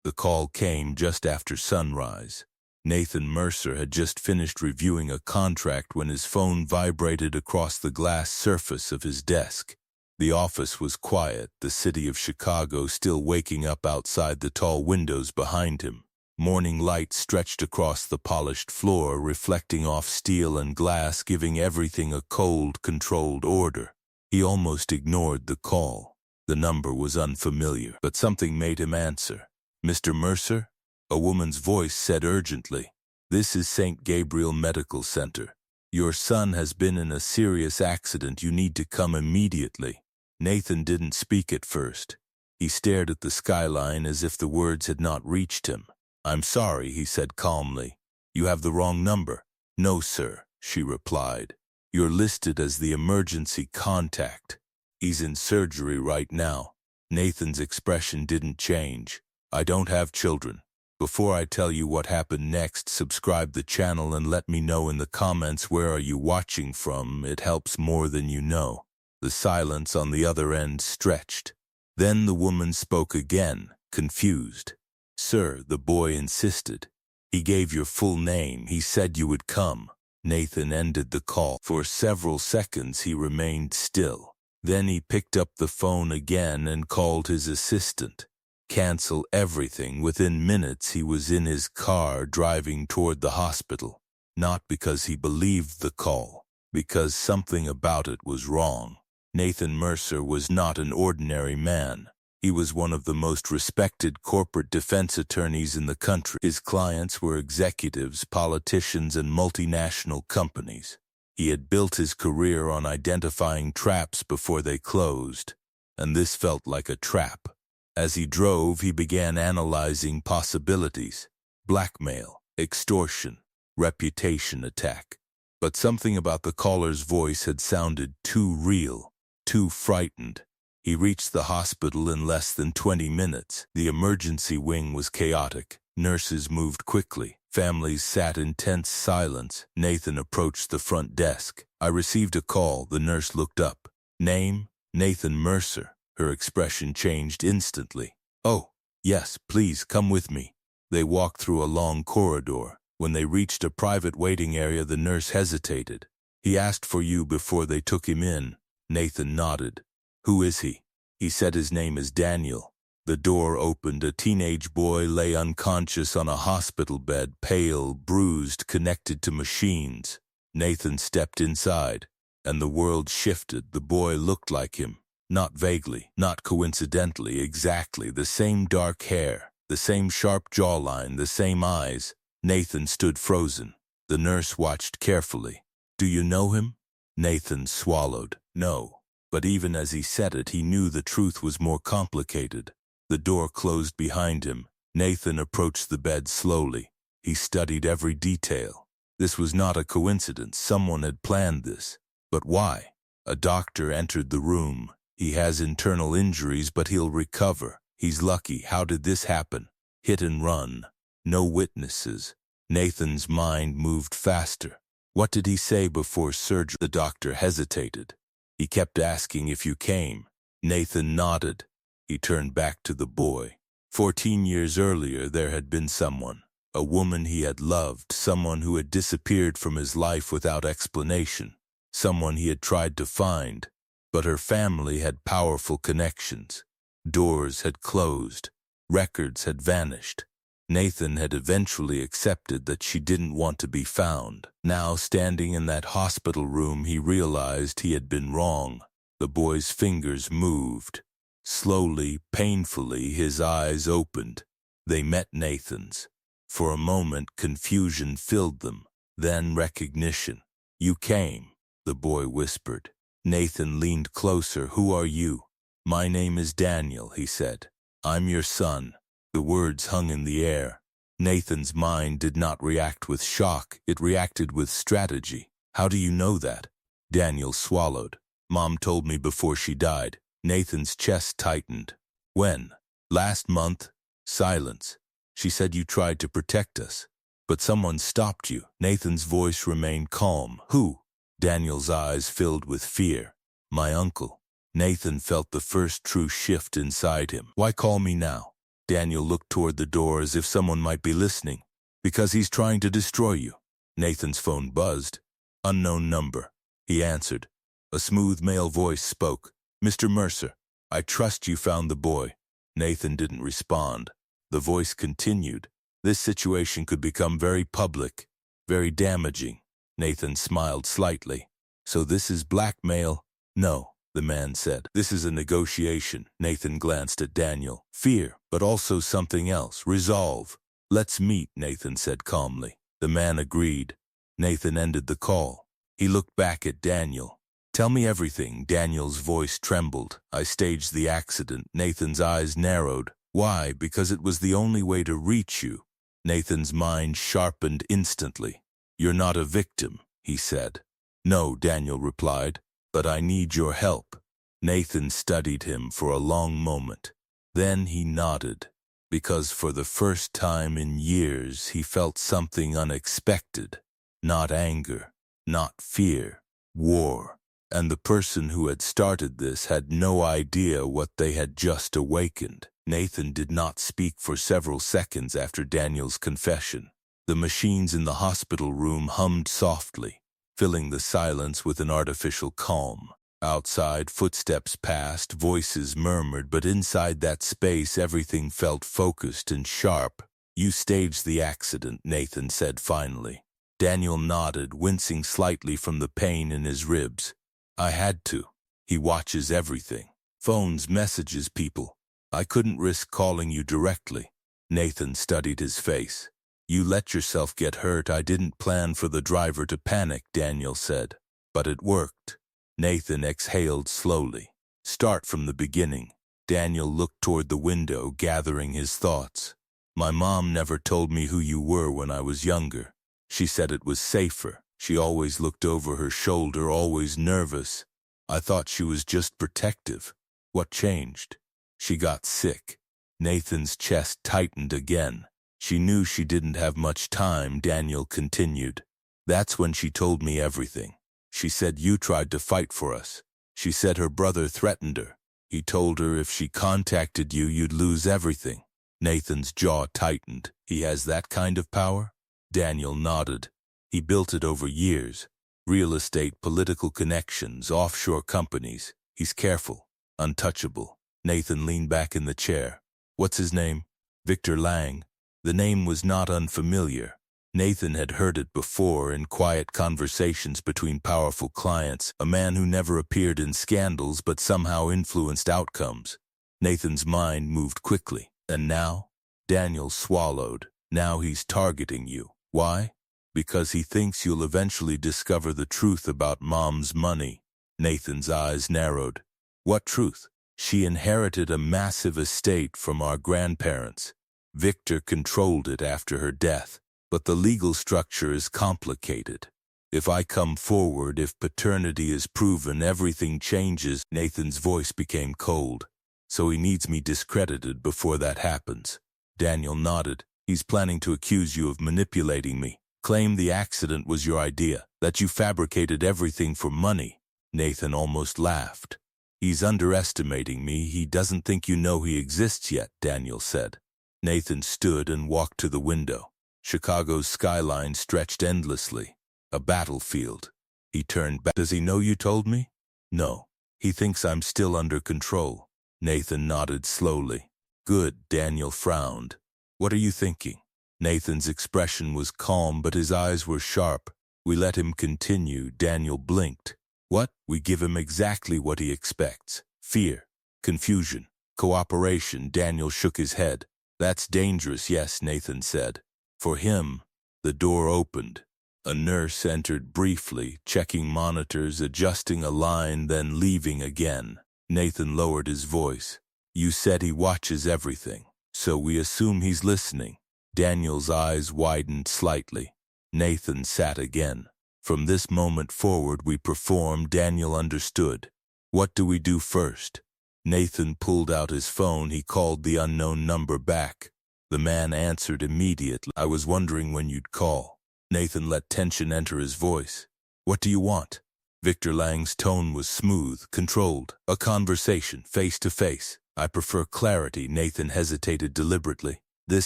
The call came just after sunrise. Nathan Mercer had just finished reviewing a contract when his phone vibrated across the glass surface of his desk. The office was quiet, the city of Chicago still waking up outside the tall windows behind him. Morning light stretched across the polished floor, reflecting off steel and glass, giving everything a cold, controlled order. He almost ignored the call. The number was unfamiliar, but something made him answer. "Mr. Mercer?" A woman's voice said urgently. "This is St. Gabriel Medical Center. Your son has been in a serious accident. You need to come immediately." Nathan didn't speak at first. He stared at the skyline as if the words had not reached him. "I'm sorry," he said calmly. "You have the wrong number." "No, sir," she replied. "You're listed as the emergency contact. He's in surgery right now." Nathan's expression didn't change. "I don't have children. Before I tell you what happened next, subscribe the channel and let me know in the comments where are you watching from. It helps more than you know." The silence on the other end stretched. Then the woman spoke again, confused. "Sir," the boy insisted. "He gave your full name. He said you would come." Nathan ended the call. For several seconds he remained still. Then he picked up the phone again and called his assistant. Cancel everything. Within minutes he was in his car driving toward the hospital. Not because he believed the call, because something about it was wrong. Nathan Mercer was not an ordinary man. He was one of the most respected corporate defense attorneys in the country. His clients were executives, politicians, and multinational companies. He had built his career on identifying traps before they closed, and this felt like a trap. As he drove, he began analyzing possibilities: blackmail, extortion, reputation attack. But something about the caller's voice had sounded too real, too frightened. He reached the hospital in less than 20 minutes. The emergency wing was chaotic. Nurses moved quickly. Families sat in tense silence. Nathan approached the front desk. "I received a call." The nurse looked up. "Name?" "Nathan Mercer." Her expression changed instantly. "Oh, yes, please come with me." They walked through a long corridor. When they reached a private waiting area, the nurse hesitated. "He asked for you before they took him in." Nathan nodded. "Who is he?" "He said his name is Daniel." The door opened. A teenage boy lay unconscious on a hospital bed, pale, bruised, connected to machines. Nathan stepped inside, and the world shifted. The boy looked like him. Not vaguely, not coincidentally, exactly. The same dark hair, the same sharp jawline, the same eyes. Nathan stood frozen. The nurse watched carefully. "Do you know him?" Nathan swallowed. "No." But even as he said it, he knew the truth was more complicated. The door closed behind him. Nathan approached the bed slowly. He studied every detail. This was not a coincidence. Someone had planned this. But why? A doctor entered the room. "He has internal injuries, but he'll recover. He's lucky." How did this happen? Hit and run. No witnesses. Nathan's mind moved faster. What did he say before surgery? The doctor hesitated. "He kept asking if you came." Nathan nodded. He turned back to the boy. 14 years earlier there had been someone, a woman he had loved, someone who had disappeared from his life without explanation, someone he had tried to find, but her family had powerful connections. Doors had closed. Records had vanished. Nathan had eventually accepted that she didn't want to be found. Now, standing in that hospital room, he realized he had been wrong. The boy's fingers moved. Slowly, painfully, his eyes opened. They met Nathan's. For a moment, confusion filled them, then recognition. "You came," the boy whispered. Nathan leaned closer. "Who are you?" "My name is Daniel," he said. "I'm your son." The words hung in the air. Nathan's mind did not react with shock. It reacted with strategy. "How do you know that?" Daniel swallowed. "Mom told me before she died." Nathan's chest tightened. "When?" "Last month." Silence. "She said you tried to protect us, but someone stopped you." Nathan's voice remained calm. "Who?" Daniel's eyes filled with fear. "My uncle." Nathan felt the first true shift inside him. "Why call me now?" Daniel looked toward the door as if someone might be listening. Because he's trying to destroy you. Nathan's phone buzzed. Unknown number. He answered. A smooth male voice spoke. Mr. Mercer, I trust you found the boy. Nathan didn't respond. The voice continued. This situation could become very public, very damaging. Nathan smiled slightly. So this is blackmail? No, the man said. This is a negotiation. Nathan glanced at Daniel. Fear, but also something else. Resolve. Let's meet, Nathan said calmly. The man agreed. Nathan ended the call. He looked back at Daniel. Tell me everything. Daniel's voice trembled. I staged the accident. Nathan's eyes narrowed. Why? Because it was the only way to reach you. Nathan's mind sharpened instantly. You're not a victim, he said. No, Daniel replied, but I need your help. Nathan studied him for a long moment. Then he nodded, because for the first time in years he felt something unexpected. Not anger, not fear, war. And the person who had started this had no idea what they had just awakened. Nathan did not speak for several seconds after Daniel's confession. The machines in the hospital room hummed softly, filling the silence with an artificial calm. Outside, footsteps passed, voices murmured, but inside that space everything felt focused and sharp. You staged the accident, Nathan said finally. Daniel nodded, wincing slightly from the pain in his ribs. I had to. He watches everything. Phones, messages, people. I couldn't risk calling you directly. Nathan studied his face. You let yourself get hurt. I didn't plan for the driver to panic, Daniel said. But it worked. Nathan exhaled slowly. Start from the beginning. Daniel looked toward the window, gathering his thoughts. My mom never told me who you were when I was younger. She said it was safer. She always looked over her shoulder, always nervous. I thought she was just protective. What changed? She got sick. Nathan's chest tightened again. She knew she didn't have much time, Daniel continued. That's when she told me everything. She said you tried to fight for us. She said her brother threatened her. He told her if she contacted you, you'd lose everything. Nathan's jaw tightened. He has that kind of power? Daniel nodded. He built it over years. Real estate, political connections, offshore companies. He's careful, untouchable. Nathan leaned back in the chair. What's his name? Victor Lang. The name was not unfamiliar. Nathan had heard it before in quiet conversations between powerful clients, a man who never appeared in scandals but somehow influenced outcomes. Nathan's mind moved quickly. And now? Daniel swallowed. Now he's targeting you. Why? Because he thinks you'll eventually discover the truth about Mom's money. Nathan's eyes narrowed. What truth? She inherited a massive estate from our grandparents. Victor controlled it after her death, but the legal structure is complicated. If I come forward, if paternity is proven, everything changes. Nathan's voice became cold. So he needs me discredited before that happens. Daniel nodded. He's planning to accuse you of manipulating me. Claim the accident was your idea, that you fabricated everything for money. Nathan almost laughed. He's underestimating me. He doesn't think you know he exists yet, Daniel said. Nathan stood and walked to the window. Chicago's skyline stretched endlessly. A battlefield. He turned back. Does he know you told me? No. He thinks I'm still under control. Nathan nodded slowly. Good, Daniel frowned. What are you thinking? Nathan's expression was calm, but his eyes were sharp. We let him continue. Daniel blinked. What? We give him exactly what he expects. Fear, confusion, cooperation. Daniel shook his head. That's dangerous, yes, Nathan said. For him, the door opened. A nurse entered briefly, checking monitors, adjusting a line, then leaving again. Nathan lowered his voice. You said he watches everything, so we assume he's listening. Daniel's eyes widened slightly. Nathan sat again. From this moment forward we perform. Daniel understood. What do we do first? Nathan pulled out his phone. He called the unknown number back. The man answered immediately. I was wondering when you'd call. Nathan let tension enter his voice. What do you want? Victor Lang's tone was smooth, controlled. A conversation, face to face. I prefer clarity. Nathan hesitated deliberately. This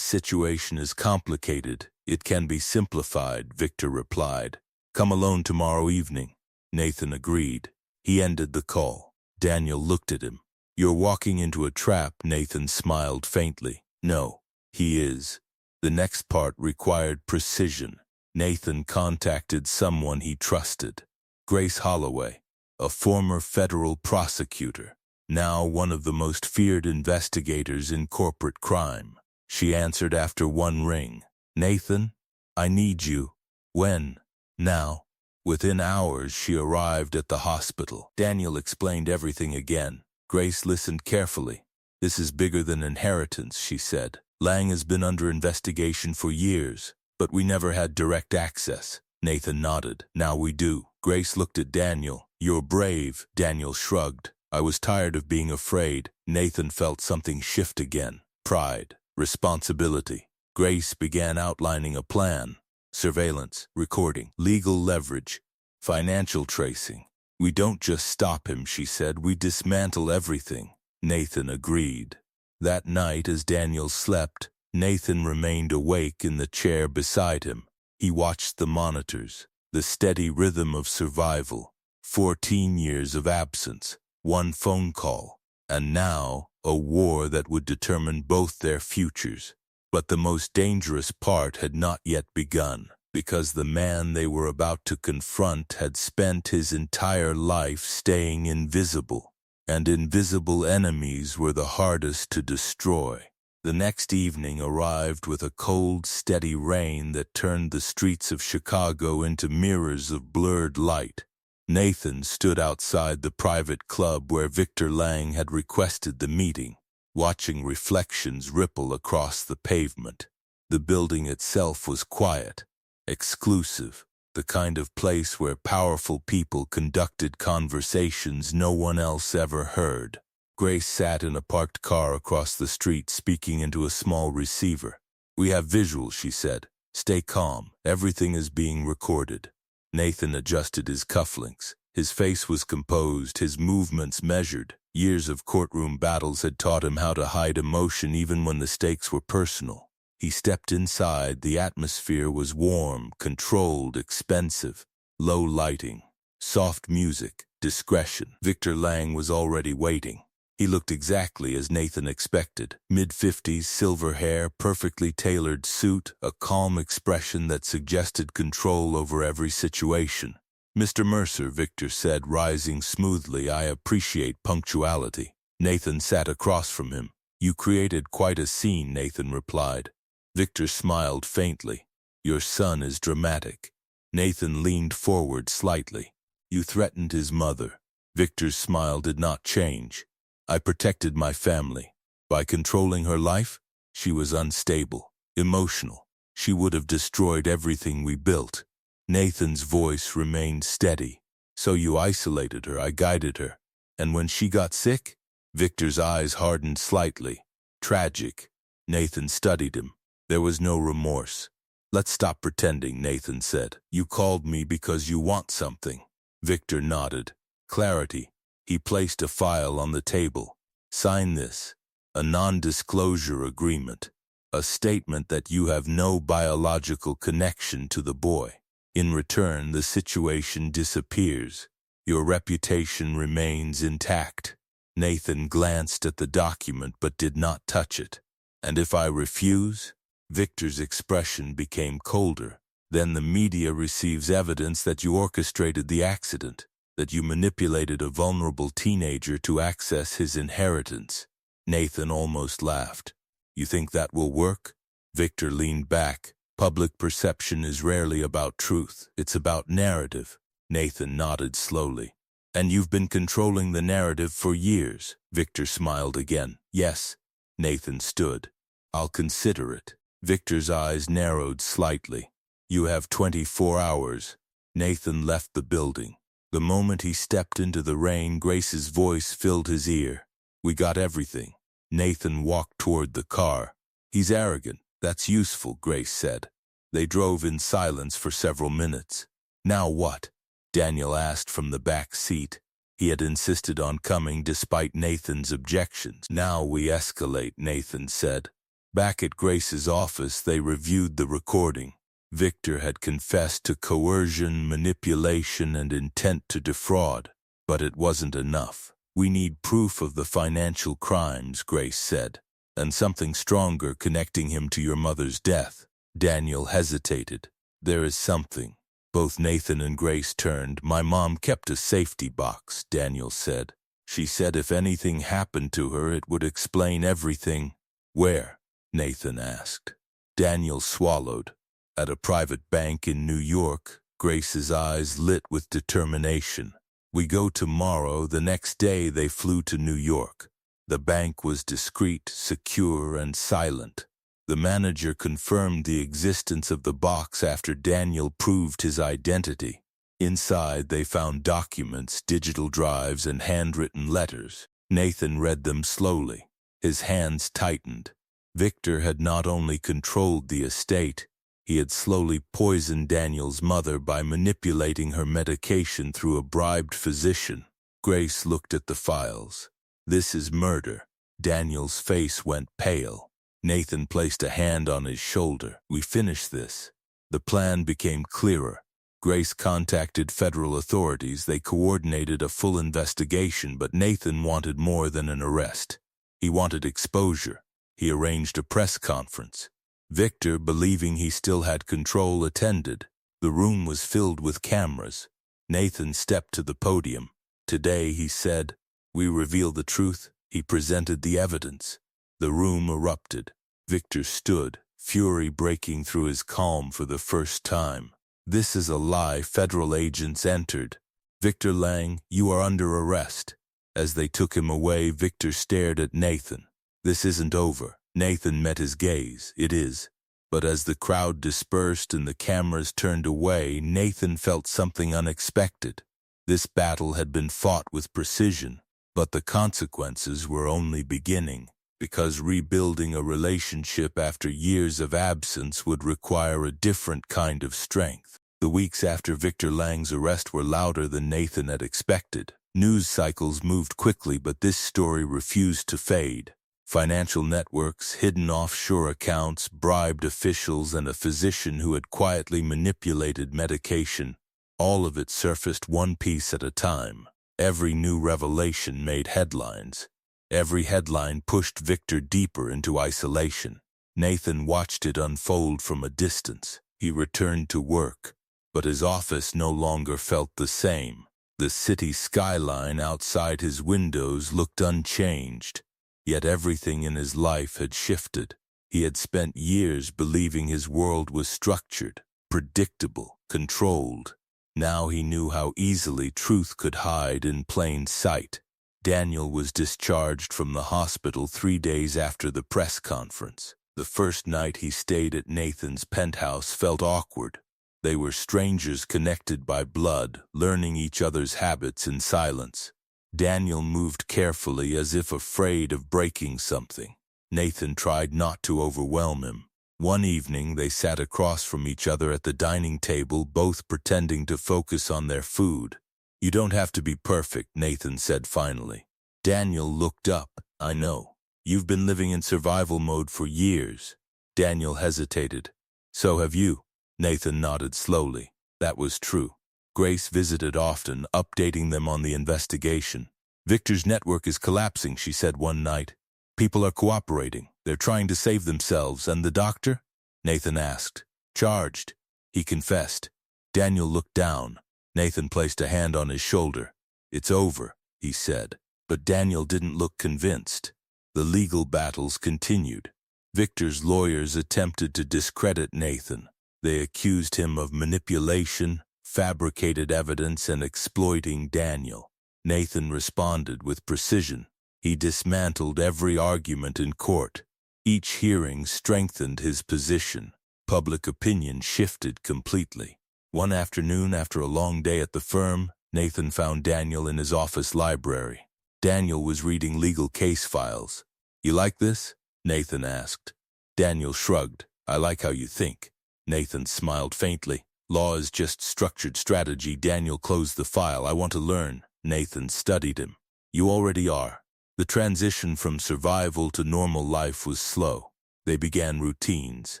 situation is complicated. It can be simplified, Victor replied. Come alone tomorrow evening. Nathan agreed. He ended the call. Daniel looked at him. You're walking into a trap, Nathan smiled faintly. No, he is. The next part required precision. Nathan contacted someone he trusted. Grace Holloway, a former federal prosecutor, now one of the most feared investigators in corporate crime. She answered after one ring. Nathan, I need you. When? Now. Within hours, she arrived at the hospital. Daniel explained everything again. Grace listened carefully. This is bigger than inheritance, she said. Lang has been under investigation for years, but we never had direct access. Nathan nodded. Now we do. Grace looked at Daniel. You're brave. Daniel shrugged. I was tired of being afraid. Nathan felt something shift again. Pride. Responsibility. Grace began outlining a plan. Surveillance, recording, legal leverage, financial tracing. We don't just stop him, she said. We dismantle everything. Nathan agreed. That night, as Daniel slept, Nathan remained awake in the chair beside him. He watched the monitors, the steady rhythm of survival. 14 years of absence, one phone call, and now a war that would determine both their futures. But the most dangerous part had not yet begun, because the man they were about to confront had spent his entire life staying invisible, and invisible enemies were the hardest to destroy. The next evening arrived with a cold, steady rain that turned the streets of Chicago into mirrors of blurred light. Nathan stood outside the private club where Victor Lang had requested the meeting, watching reflections ripple across the pavement. The building itself was quiet, exclusive, the kind of place where powerful people conducted conversations no one else ever heard. Grace sat in a parked car across the street speaking into a small receiver. We have visuals, she said. Stay calm. Everything is being recorded. Nathan adjusted his cufflinks. His face was composed, his movements measured. Years of courtroom battles had taught him how to hide emotion even when the stakes were personal. He stepped inside. The atmosphere was warm, controlled, expensive. Low lighting, soft music, discretion. Victor Lang was already waiting. He looked exactly as Nathan expected. Mid-50s, silver hair, perfectly tailored suit, a calm expression that suggested control over every situation. Mr. Mercer, Victor said, rising smoothly, I appreciate punctuality. Nathan sat across from him. You created quite a scene, Nathan replied. Victor smiled faintly. Your son is dramatic. Nathan leaned forward slightly. You threatened his mother. Victor's smile did not change. I protected my family. By controlling her life, she was unstable, emotional. She would have destroyed everything we built. Nathan's voice remained steady. So you isolated her, I guided her. And when she got sick? Victor's eyes hardened slightly. Tragic. Nathan studied him. There was no remorse. Let's stop pretending, Nathan said. You called me because you want something. Victor nodded. Clarity. He placed a file on the table. Sign this. A non-disclosure agreement. A statement that you have no biological connection to the boy. In return, the situation disappears. Your reputation remains intact. Nathan glanced at the document but did not touch it. And if I refuse? Victor's expression became colder. Then the media receives evidence that you orchestrated the accident, that you manipulated a vulnerable teenager to access his inheritance. Nathan almost laughed. You think that will work? Victor leaned back. Public perception is rarely about truth. It's about narrative. Nathan nodded slowly. And you've been controlling the narrative for years. Victor smiled again. Yes. Nathan stood. I'll consider it. Victor's eyes narrowed slightly. You have 24 hours. Nathan left the building. The moment he stepped into the rain, Grace's voice filled his ear. We got everything. Nathan walked toward the car. He's arrogant. That's useful, Grace said. They drove in silence for several minutes. Now what? Daniel asked from the back seat. He had insisted on coming despite Nathan's objections. "Now we escalate," Nathan said. Back at Grace's office, they reviewed the recording. Victor had confessed to coercion, manipulation, and intent to defraud. But it wasn't enough. "We need proof of the financial crimes," Grace said, "and something stronger connecting him to your mother's death." Daniel hesitated. "There is something." Both Nathan and Grace turned. "My mom kept a safety box," Daniel said. "She said if anything happened to her, it would explain everything." "Where?" Nathan asked. Daniel swallowed. "At a private bank in New York." Grace's eyes lit with determination. "We go tomorrow." The next day they flew to New York. The bank was discreet, secure, and silent. The manager confirmed the existence of the box after Daniel proved his identity. Inside they found documents, digital drives, and handwritten letters. Nathan read them slowly. His hands tightened. Victor had not only controlled the estate, he had slowly poisoned Daniel's mother by manipulating her medication through a bribed physician. Grace looked at the files. "This is murder." Daniel's face went pale. Nathan placed a hand on his shoulder. "We finish this." The plan became clearer. Grace contacted federal authorities. They coordinated a full investigation, but Nathan wanted more than an arrest. He wanted exposure. He arranged a press conference. Victor, believing he still had control, attended. The room was filled with cameras. Nathan stepped to the podium. "Today," he said, "we reveal the truth." He presented the evidence. The room erupted. Victor stood, fury breaking through his calm for the first time. "This is a lie." Federal agents entered. "Victor Lang, you are under arrest." As they took him away, Victor stared at Nathan. "This isn't over." Nathan met his gaze. "It is." But as the crowd dispersed and the cameras turned away, Nathan felt something unexpected. This battle had been fought with precision, but the consequences were only beginning, because rebuilding a relationship after years of absence would require a different kind of strength. The weeks after Victor Lang's arrest were louder than Nathan had expected. News cycles moved quickly, but this story refused to fade. Financial networks, hidden offshore accounts, bribed officials, and a physician who had quietly manipulated medication. All of it surfaced one piece at a time. Every new revelation made headlines. Every headline pushed Victor deeper into isolation. Nathan watched it unfold from a distance. He returned to work, but his office no longer felt the same. The city skyline outside his windows looked unchanged. Yet everything in his life had shifted. He had spent years believing his world was structured, predictable, controlled. Now he knew how easily truth could hide in plain sight. Daniel was discharged from the hospital 3 days after the press conference. The first night he stayed at Nathan's penthouse felt awkward. They were strangers connected by blood, learning each other's habits in silence. Daniel moved carefully as if afraid of breaking something. Nathan tried not to overwhelm him. One evening they sat across from each other at the dining table, both pretending to focus on their food. "You don't have to be perfect," Nathan said finally. Daniel looked up. "I know. You've been living in survival mode for years." Daniel hesitated. "So have you." Nathan nodded slowly. That was true. Grace visited often, updating them on the investigation. "Victor's network is collapsing," she said one night. "People are cooperating. They're trying to save themselves. And the doctor?" Nathan asked. "Charged." He confessed. Daniel looked down. Nathan placed a hand on his shoulder. "It's over," he said. But Daniel didn't look convinced. The legal battles continued. Victor's lawyers attempted to discredit Nathan. They accused him of manipulation, fabricated evidence, and exploiting Daniel. Nathan responded with precision. He dismantled every argument in court. Each hearing strengthened his position. Public opinion shifted completely. One afternoon, after a long day at the firm, Nathan found Daniel in his office library. Daniel was reading legal case files. "You like this?" Nathan asked. Daniel shrugged. "I like how you think." Nathan smiled faintly. "Law is just structured strategy." Daniel closed the file. "I want to learn." Nathan studied him. You already are. The transition from survival to normal life was slow. They began routines.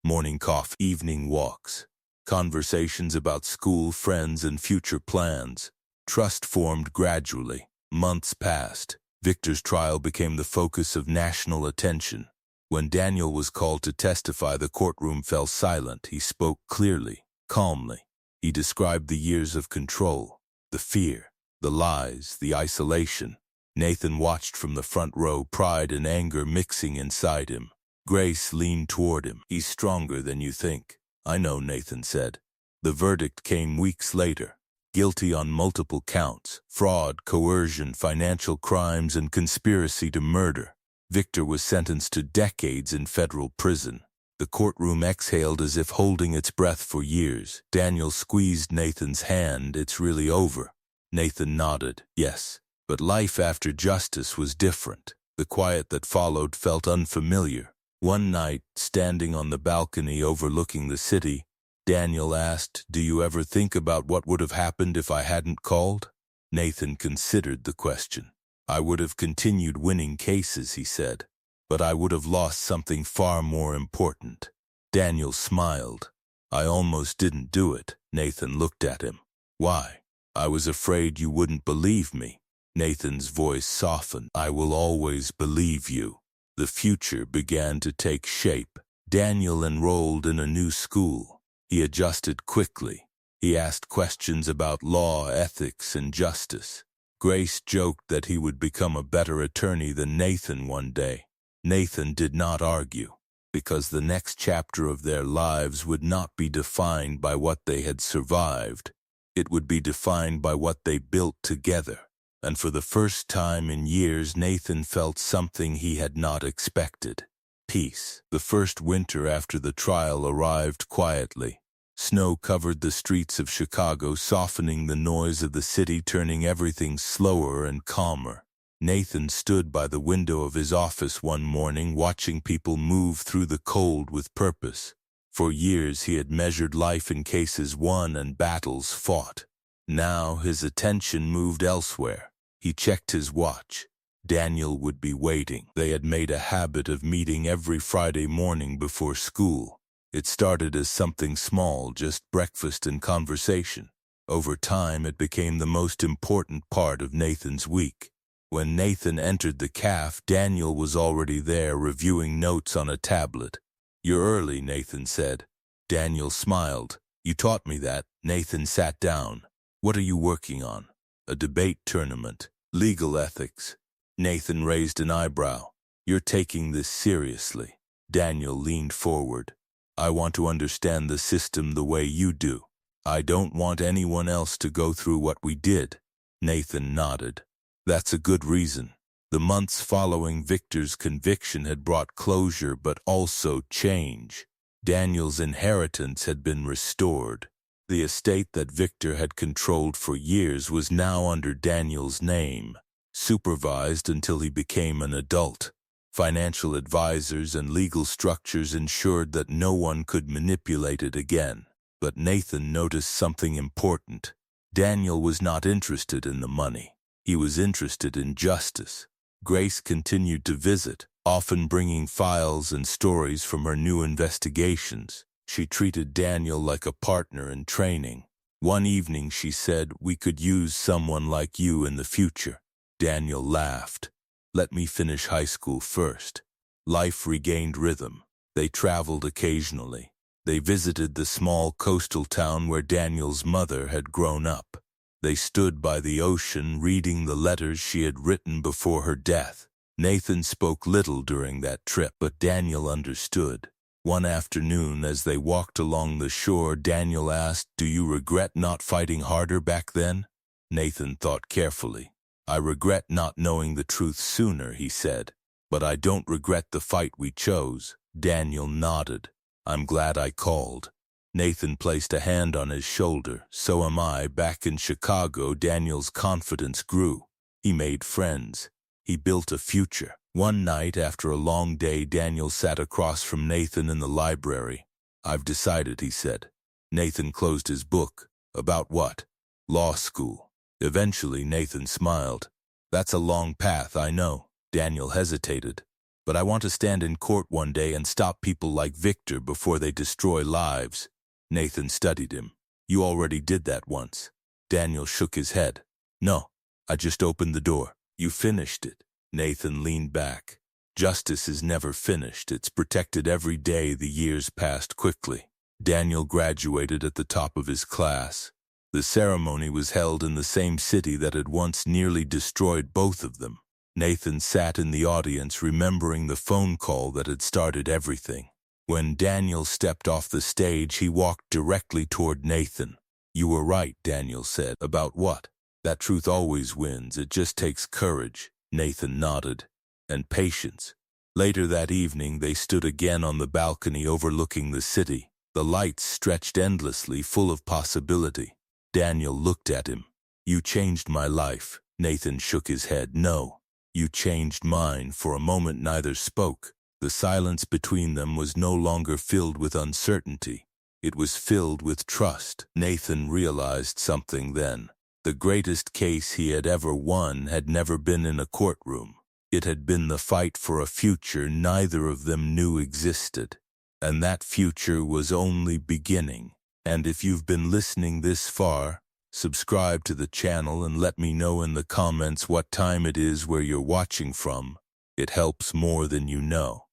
Morning coffee, evening walks. Conversations about school, friends, and future plans. Trust formed gradually. Months passed. Victor's trial became the focus of national attention. When Daniel was called to testify, the courtroom fell silent. He spoke clearly, calmly. He described the years of control, the fear, the lies, the isolation. Nathan watched from the front row, pride and anger mixing inside him. Grace leaned toward him. He's stronger than you think. I know, Nathan said. The verdict came weeks later. Guilty on multiple counts: fraud, coercion, financial crimes, and conspiracy to murder. Victor was sentenced to decades in federal prison. The courtroom exhaled as if holding its breath for years. Daniel squeezed Nathan's hand. It's really over. Nathan nodded. Yes, but life after justice was different. The quiet that followed felt unfamiliar. One night, standing on the balcony overlooking the city, Daniel asked, "Do you ever think about what would have happened if I hadn't called?" Nathan considered the question. "I would have continued winning cases," he said, "but I would have lost something far more important." Daniel smiled. "I almost didn't do it." Nathan looked at him. "Why?" "I was afraid you wouldn't believe me." Nathan's voice softened. "I will always believe you." The future began to take shape. Daniel enrolled in a new school. He adjusted quickly. He asked questions about law, ethics, and justice. Grace joked that he would become a better attorney than Nathan one day. Nathan did not argue, because the next chapter of their lives would not be defined by what they had survived. It would be defined by what they built together. And for the first time in years, Nathan felt something he had not expected: peace. The first winter after the trial arrived quietly. Snow covered the streets of Chicago, softening the noise of the city, turning everything slower and calmer. Nathan stood by the window of his office one morning, watching people move through the cold with purpose. For years he had measured life in cases won and battles fought. Now his attention moved elsewhere. He checked his watch. Daniel would be waiting. They had made a habit of meeting every Friday morning before school. It started as something small, just breakfast and conversation. Over time, it became the most important part of Nathan's week. When Nathan entered the caf, Daniel was already there, reviewing notes on a tablet. "You're early," Nathan said. Daniel smiled. "You taught me that." Nathan sat down. "What are you working on?" "A debate tournament. Legal ethics." Nathan raised an eyebrow. "You're taking this seriously." Daniel leaned forward. "I want to understand the system the way you do. I don't want anyone else to go through what we did." Nathan nodded. "That's a good reason." The months following Victor's conviction had brought closure, but also change. Daniel's inheritance had been restored. The estate that Victor had controlled for years was now under Daniel's name, supervised until he became an adult. Financial advisors and legal structures ensured that no one could manipulate it again. But Nathan noticed something important. Daniel was not interested in the money. He was interested in justice. Grace continued to visit, often bringing files and stories from her new investigations. She treated Daniel like a partner in training. One evening she said, "We could use someone like you in the future." Daniel laughed. "Let me finish high school first." Life regained rhythm. They traveled occasionally. They visited the small coastal town where Daniel's mother had grown up. They stood by the ocean, reading the letters she had written before her death. Nathan spoke little during that trip, but Daniel understood. One afternoon, as they walked along the shore, Daniel asked, "Do you regret not fighting harder back then?" Nathan thought carefully. "I regret not knowing the truth sooner," he said. "But I don't regret the fight we chose." Daniel nodded. "I'm glad I called." Nathan placed a hand on his shoulder. "So am I." Back in Chicago, Daniel's confidence grew. He made friends. He built a future. One night, after a long day, Daniel sat across from Nathan in the library. "I've decided," he said. Nathan closed his book. "About what?" "Law school." Eventually, Nathan smiled. That's a long path, I know. Daniel hesitated. But I want to stand in court one day and stop people like Victor before they destroy lives. Nathan studied him. You already did that once. Daniel shook his head. No, I just opened the door. You finished it. Nathan leaned back. Justice is never finished. It's protected every day. The years passed quickly. Daniel graduated at the top of his class. The ceremony was held in the same city that had once nearly destroyed both of them. Nathan sat in the audience, remembering the phone call that had started everything. When Daniel stepped off the stage, he walked directly toward Nathan. You were right, Daniel said. About what? That truth always wins. It just takes courage. Nathan nodded. And patience. Later that evening, they stood again on the balcony overlooking the city. The lights stretched endlessly, full of possibility. Daniel looked at him. You changed my life. Nathan shook his head. No. You changed mine. For a moment neither spoke. The silence between them was no longer filled with uncertainty. It was filled with trust. Nathan realized something then. The greatest case he had ever won had never been in a courtroom. It had been the fight for a future neither of them knew existed. And that future was only beginning. And if you've been listening this far, subscribe to the channel and let me know in the comments what time it is where you're watching from. It helps more than you know.